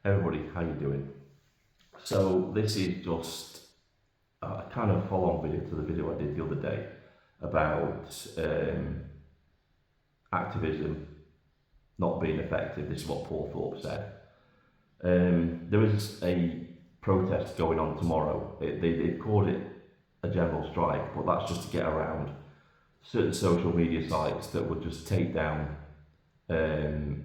Everybody, how you doing? So this is just a kind of follow-on video to the video I did the other day about activism not being effective. This is what Paul Thorpe said. There is a protest going on tomorrow. They called it a general strike, but that's just to get around certain social media sites that would just take down um,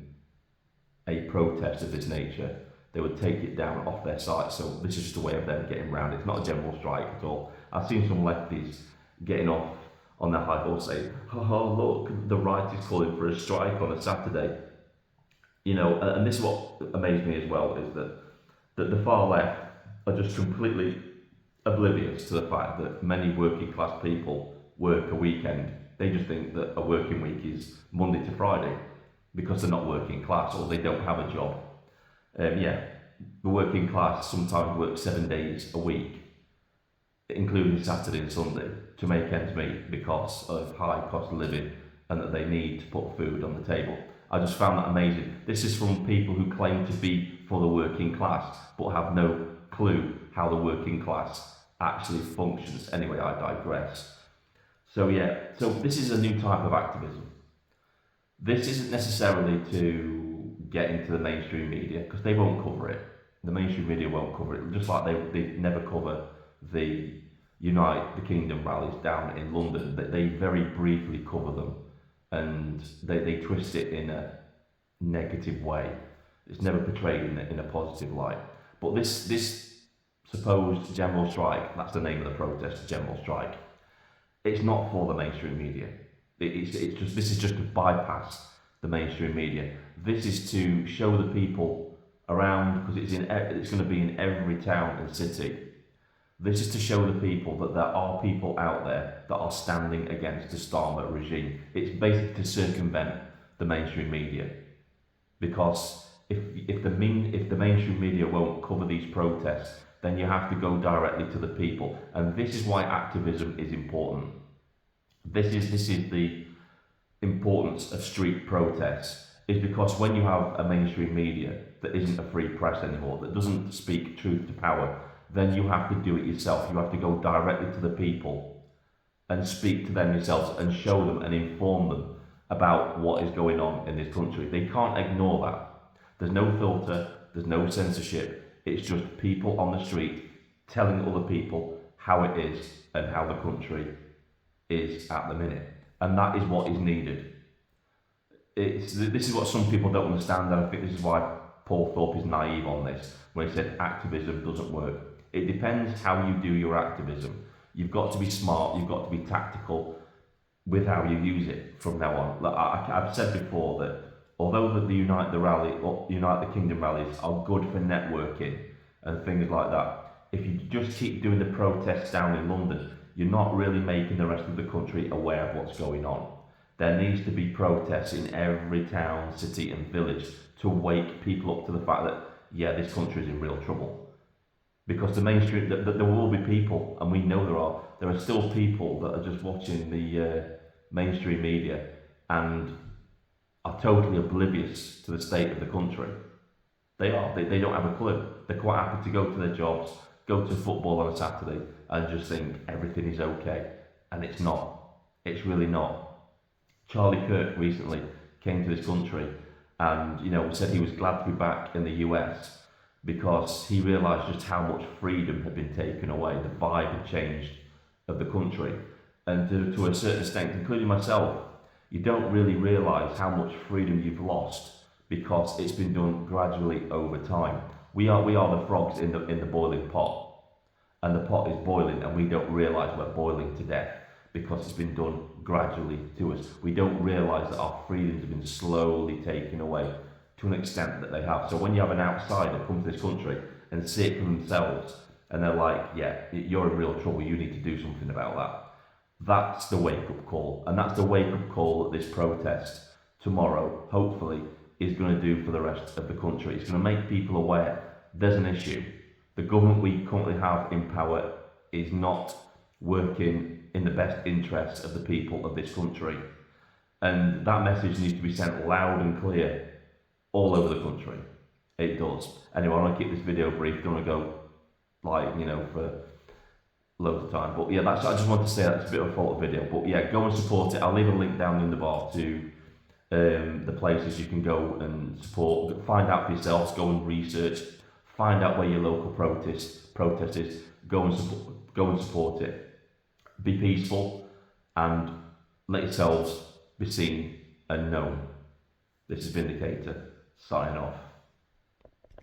a protest of this nature. They would take it down off their site. So this is just a way of them getting around it. It's not a general strike at all. I've seen some lefties getting off on their high horse saying, "Oh look, the right is calling for a strike on a Saturday." And this is what amazed me as well is that the far left are just completely oblivious to the fact that many working class people work a weekend. They just think that a working week is Monday to Friday because they're not working class or they don't have a job. Yeah, the working class sometimes work 7 days a week, including Saturday and Sunday, to make ends meet because of high cost of living and that they need to put food on the table. I just found that amazing. This is from people who claim to be for the working class but have no clue how the working class actually functions. Anyway, I digress. So this is a new type of activism. This isn't necessarily to get into the mainstream media because they won't cover it. The mainstream media won't cover it, just like they never cover the Unite the Kingdom rallies down in London. They very briefly cover them and they twist it in a negative way. It's never portrayed in a positive light. But this supposed general strike, that's the name of the protest, general strike, it's not for the mainstream media. It's just this is just to bypass the mainstream media. This is to show the people around because it's going to be in every town and city. This is to show the people that there are people out there that are standing against the Starmer regime. It's basically to circumvent the mainstream media because if the mainstream media won't cover these protests, then you have to go directly to the people, and this is why activism is important. This is the importance of street protests is because when you have a mainstream media that isn't a free press anymore, that doesn't speak truth to power, then you have to do it yourself. You have to go directly to the people and speak to them yourselves and show them and inform them about what is going on in this country. They can't ignore that. There's no filter, there's no censorship. It's just people on the street telling other people how it is and how the country is at the minute. And that is what is needed. This is what some people don't understand, and I think this is why Paul Thorpe is naive on this, when he said activism doesn't work. It depends how you do your activism. You've got to be smart, you've got to be tactical with how you use it from now on. Like I've said before that although the Unite the Kingdom rallies are good for networking and things like that, if you just keep doing the protests down in London, you're not really making the rest of the country aware of what's going on. There needs to be protests in every town, city and village to wake people up to the fact that, yeah, this country is in real trouble. Because the mainstream, there will be people, and we know there are still people that are just watching the mainstream media and are totally oblivious to the state of the country. They are. They don't have a clue. They're quite happy to go to their jobs, go to football on a Saturday, and just think everything is okay. And it's not. It's really not. Charlie Kirk recently came to this country and said he was glad to be back in the US because he realised just how much freedom had been taken away. The vibe had changed of the country. And to a certain extent, including myself, you don't really realise how much freedom you've lost because it's been done gradually over time. We are the frogs in the boiling pot, and the pot is boiling, and we don't realise we're boiling to death because it's been done gradually to us. We don't realise that our freedoms have been slowly taken away to an extent that they have. So when you have an outsider come to this country and see it for themselves, and they're like, yeah, you're in real trouble, you need to do something about that. That's the wake-up call, and that's the wake-up call that this protest tomorrow, hopefully, is going to do for the rest of the country. It's going to make people aware there's an issue. The government we currently have in power is not working in the best interests of the people of this country. And that message needs to be sent loud and clear all over the country. It does. Anyway, I want to keep this video brief. Don't want to go for loads of time. But yeah, I just want to say that's a bit of a fault video. But yeah, go and support it. I'll leave a link down in the bar to the places you can go and support. Find out for yourselves. Go and research. Find out where your local protest is. Go and support it. Be peaceful and let yourselves be seen and known. This is Vindicator signing off.